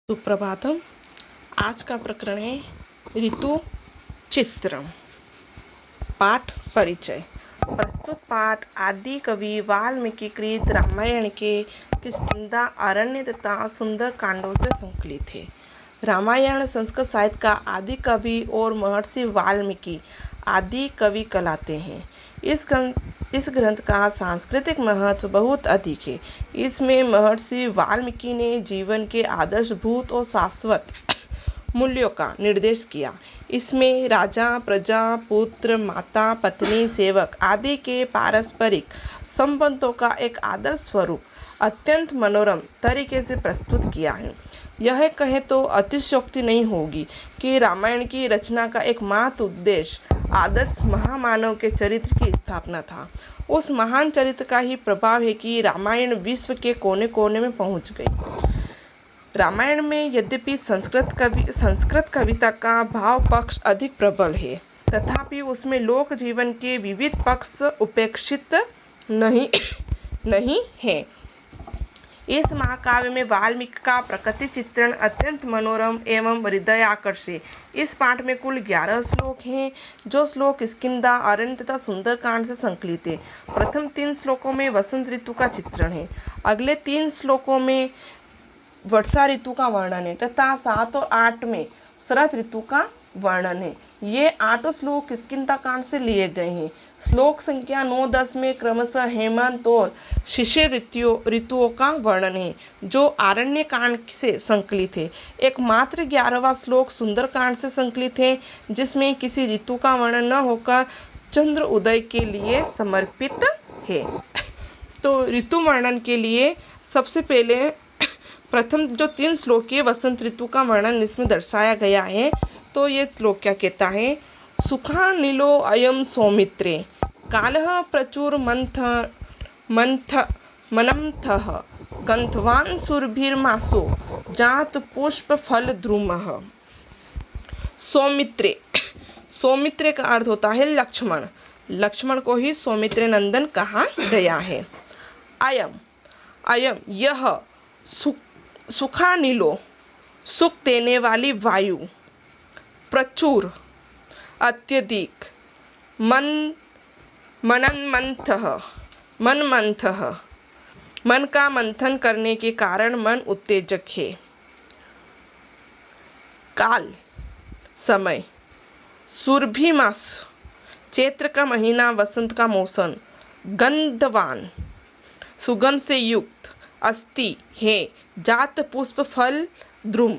सुप्रभातम। आज का प्रकरण है ऋतु चित्रम। पाठ परिचय। प्रस्तुत पाठ आदि कवि वाल्मीकि कृत रामायण के किष्किंधा अरण्य तथा सुंदर कांडों से संकलित है। रामायण संस्कृत साहित्य का आदि कवि और महर्षि वाल्मीकि आदि कवि कहलाते हैं। इस ग्रंथ का सांस्कृतिक महत्व बहुत अधिक है। इसमें महर्षि वाल्मीकि ने जीवन के आदर्शभूत और शाश्वत मूल्यों का निर्देश किया। इसमें राजा, प्रजा, पुत्र, माता, पत्नी, सेवक आदि के पारस्परिक संबंधों का एक आदर्श स्वरूप अत्यंत मनोरम तरीके से प्रस्तुत किया है। यह कहे तो अतिशयोक्ति नहीं होगी कि रामायण की रचना का एकमात्र उद्देश्य आदर्श महामानव के चरित्र की स्थापना था। उस महान चरित्र का ही प्रभाव है कि रामायण विश्व के कोने कोने में पहुंच गई। रामायण में यद्यपि संस्कृत कविता का भाव पक्ष अधिक प्रबल है, तथापि उसमें लोक जीवन के विविध पक्ष उपेक्षित नहीं है। इस महाकाव्य में वाल्मीकि का प्रकृति चित्रण अत्यंत मनोरम एवं हृदय आकर्षी। इस पाठ में कुल 11 श्लोक हैं, जो श्लोक किष्किंधा अरण्य तथा सुंदरकांड से संकलित है। प्रथम 3 श्लोकों में वसंत ऋतु का चित्रण है, अगले 3 श्लोकों में वर्षा ऋतु का वर्णन है तथा 7 और 8 में शरद ऋतु का वर्णन है। ये 8 श्लोक किष्किंधा कांड से लिए गए हैं। श्लोक संख्या 9-10 में क्रमशः हेमंत और शिशिर ऋतुओं का वर्णन है, जो आरण्य कांड से संकलित है। एकमात्र 11वां श्लोक सुंदरकांड से संकलित है, जिसमें किसी ऋतु का वर्णन न होकर चंद्र उदय के लिए समर्पित है। तो ऋतु वर्णन के लिए सबसे पहले प्रथम जो 3 श्लोक है वसंत ऋतु का वर्णन इसमें दर्शाया गया है। तो ये श्लोक क्या कहता है? सुखा नीलो अयम सौमित्रे कालः प्रचुर मनमथः गंधवान सुरभिर्मासो जात पुष्प फल द्रुमः। सौमित्रे का अर्थ होता है लक्ष्मण को ही सौमित्र नंदन कहा गया है। अयम यह सुखा नीलो सुख देने वाली वायु, प्रचुर अत्यधिक, मनमंथः मन का मंथन करने के कारण मन उत्तेजक है। काल समय, सुरभि मास चैत्र का महीना, वसंत का मौसम, गंधवान सुगंध से युक्त, अस्ति है, जात पुष्प फल द्रुम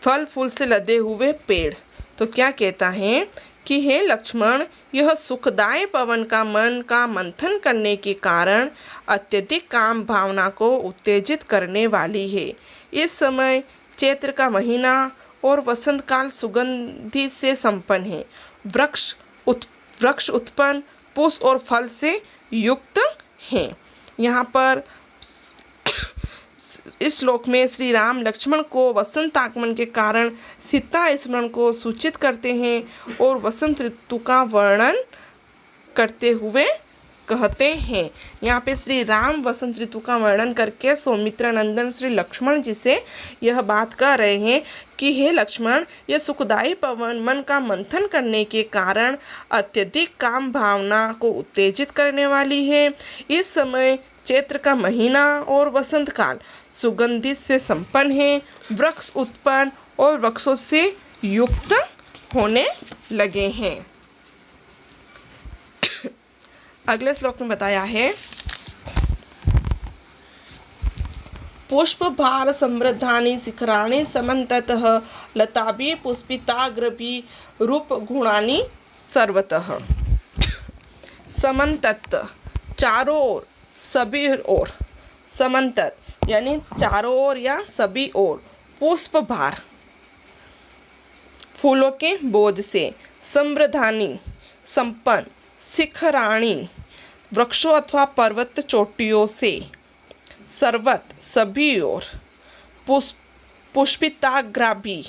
फल फूल से लदे हुए पेड़। तो क्या कहता है कि हे लक्ष्मण, यह सुखदायी पवन का मन का मंथन करने के कारण अत्यधिक काम भावना को उत्तेजित करने वाली है। इस समय चैत्र का महीना और वसंत काल सुगंधि से संपन्न है। वृक्ष उत्पन्न पुष्प और फल से युक्त हैं। यहाँ पर इस श्लोक में श्री राम लक्ष्मण को वसंत आगमन के कारण सीता स्मरण को सूचित करते हैं और वसंत ऋतु का वर्णन करते हुए कहते हैं। यहाँ पे श्री राम वसंत ऋतु का वर्णन करके सौमित्र नंदन श्री लक्ष्मण जी से यह बात कह रहे हैं कि हे लक्ष्मण, यह सुखदायी पवन मन का मंथन करने के कारण अत्यधिक काम भावना को उत्तेजित करने वाली है। इस समय चैत्र का महीना और वसंत काल सुगंधित से संपन्न है। वृक्ष उत्पन्न और वृक्षों से युक्त होने लगे हैं। अगले श्लोक में बताया है, पुष्प भार समृद्धानि शिखराणि समन्ततः लताभि पुष्पिताग्रभि रूप गुणानि सर्वतः। समन्तत चारों ओर, सभी ओर, समन्तत यानी चारों ओर या सभी ओर, पुष्प भार फूलों के बोझ से, समृद्धानि संपन्न, शिखराणि वृक्षों अथवा पर्वत चोटियों से, सर्वत सभी ओर, पुष्पिताग्राभि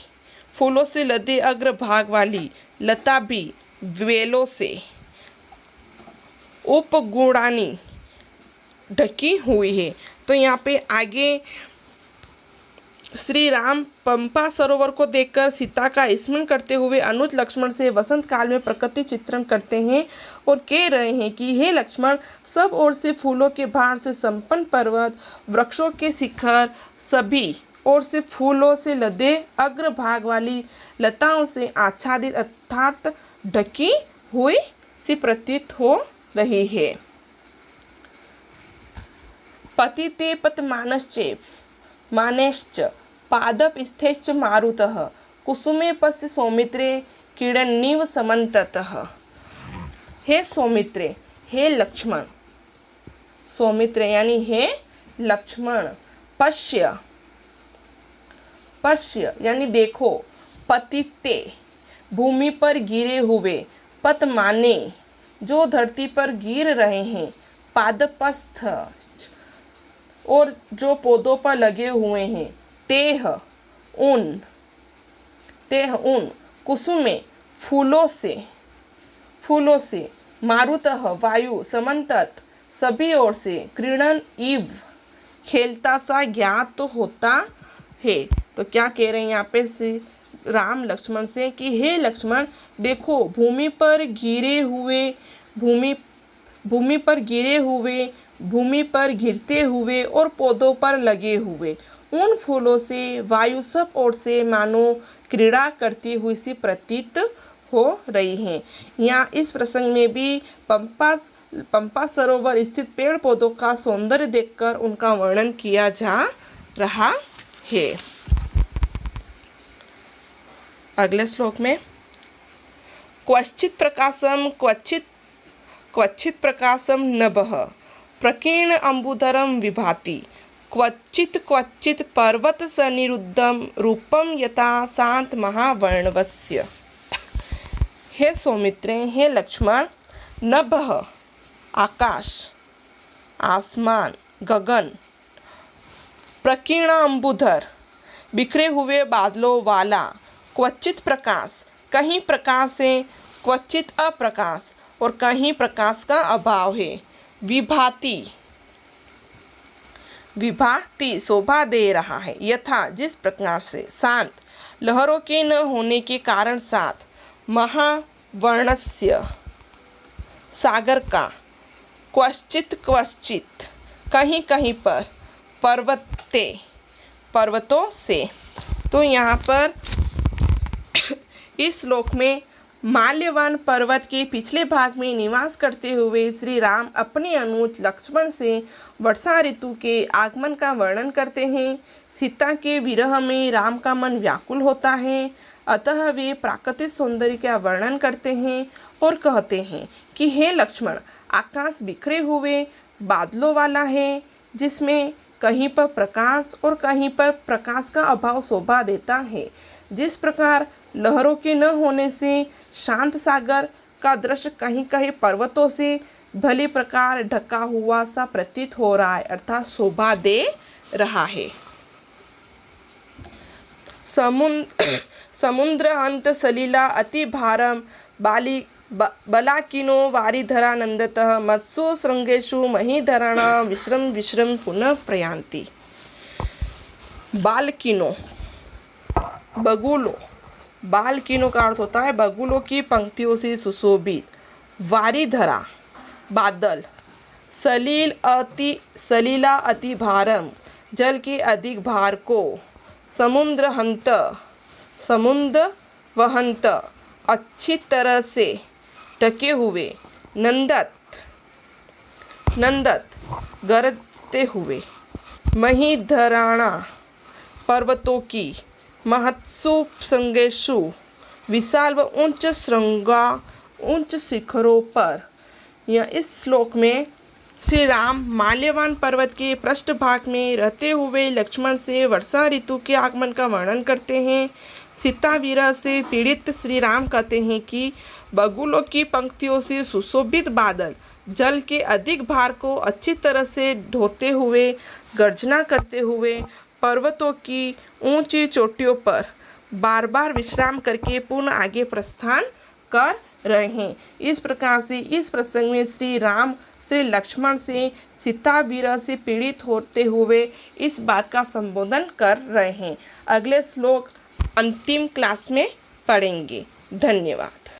फूलों से लदे अग्रभाग वाली, लताभि वेलों से, उपगुणानि ढकी हुई है। तो यहाँ पे आगे श्री राम पंपा सरोवर को देखकर सीता का स्मरण करते हुए अनुज लक्ष्मण से वसंत काल में प्रकृति चित्रण करते हैं और कह रहे हैं कि हे लक्ष्मण, सब ओर से फूलों के भार से संपन्न पर्वत, वृक्षों के शिखर, सभी ओर से फूलों से लदे अग्रभाग वाली लताओं से आच्छादित अर्थात ढकी हुई सी प्रतीत हो रही है। पतिते मानश्च पादप स्थेश्च मारुतः कुसुमे पश्य सौमित्रे किरणनीव समन्ततः। हे सौमित्रे, हे लक्ष्मण, सौमित्रे यानी हे लक्ष्मण, पश्य, पश्य यानी देखो, पतिते भूमि पर गिरे हुए, पत माने जो धरती पर गिर रहे हैं, पादपस्थ और जो पौधों पर लगे हुए हैं, तेह उन, कुसुमे फूलों से, मारुतः वायु, समन्तत सभी ओर से, क्रीड़न इव खेलता सा ज्ञात होता है। तो क्या कह रहे हैं यहाँ पे श्री राम लक्ष्मण से कि हे लक्ष्मण, देखो भूमि पर गिरते हुए और पौधों पर लगे हुए उन फूलों से वायु सब ओर से मानो क्रीड़ा करती हुई सी प्रतीत हो रही है। यहाँ इस प्रसंग में भी पंपा सरोवर स्थित पेड़ पौधों का सौंदर्य देखकर उनका वर्णन किया जा रहा है। अगले श्लोक में क्वचित प्रकाशम नभः प्रकीर्ण अंबुधरम विभाति क्वचित पर्वत सनिरुद्धम रूपम यथा शांत महावर्णवस्य। हे सौमित्रे, हे लक्ष्मण, नभः आकाश, आसमान, गगन, प्रकीर्ण अंबुधर बिखरे हुए बादलों वाला, क्वचित प्रकाश कहीं प्रकाश है, क्वचित अप्रकाश और कहीं प्रकाश का अभाव है, विभाति शोभा दे रहा है, यथा जिस प्रकार से, शांत लहरों के न होने के कारण साथ, महावर्णस्य सागर का, क्वचित कहीं कहीं पर, पर्वतों से। तो यहाँ पर इस श्लोक में माल्यवान पर्वत के पिछले भाग में निवास करते हुए श्री राम अपने अनुज लक्ष्मण से वर्षा ऋतु के आगमन का वर्णन करते हैं। सीता के विरह में राम का मन व्याकुल होता है, अतः वे प्राकृतिक सौंदर्य का वर्णन करते हैं और कहते हैं कि हे लक्ष्मण, आकाश बिखरे हुए बादलों वाला है, जिसमें कहीं पर प्रकाश और कहीं पर प्रकाश का अभाव शोभा देता है। जिस प्रकार लहरों के न होने से शांत सागर का दृश्य कहीं कहीं पर्वतों से भली प्रकार ढका हुआ सा प्रतीत हो रहा है, अर्थात शोभा दे रहा है। समुद्र हंत सलीला अति भारम बलाकिनो वारिधरानंदतः मत्सो श्रृंगेषु महीधराणा विश्रम पुनः प्रयान्ति। बालकिनो, बगुलों, बालकिनों का अर्थ होता है बगुलों की पंक्तियों से सुशोभित, वारिधरा बादल, सलीला अति भारम जल के अधिक भार को, समुद्र वहंत अच्छी तरह से ढके हुए, नंदत गरजते हुए, महीधराणा पर्वतों की, महत्सु श्रृंगेषु विशाल व उच्च शिखरों पर। यह इस श्लोक में श्री राम माल्यवान पर्वत के पृष्ठभाग में रहते हुए लक्ष्मण से वर्षा ऋतु के आगमन का वर्णन करते हैं। सीता विरह से पीड़ित श्री राम कहते हैं कि बगुलों की पंक्तियों से सुशोभित बादल जल के अधिक भार को अच्छी तरह से ढोते हुए, गर्जना करते हुए पर्वतों की ऊंची चोटियों पर बार बार विश्राम करके पुनः आगे प्रस्थान कर रहे हैं। इस प्रकार से इस प्रसंग में श्री राम श्री लक्ष्मण से सीता विरह से पीड़ित होते हुए इस बात का संबोधन कर रहे हैं। अगले श्लोक अंतिम क्लास में पढ़ेंगे। धन्यवाद।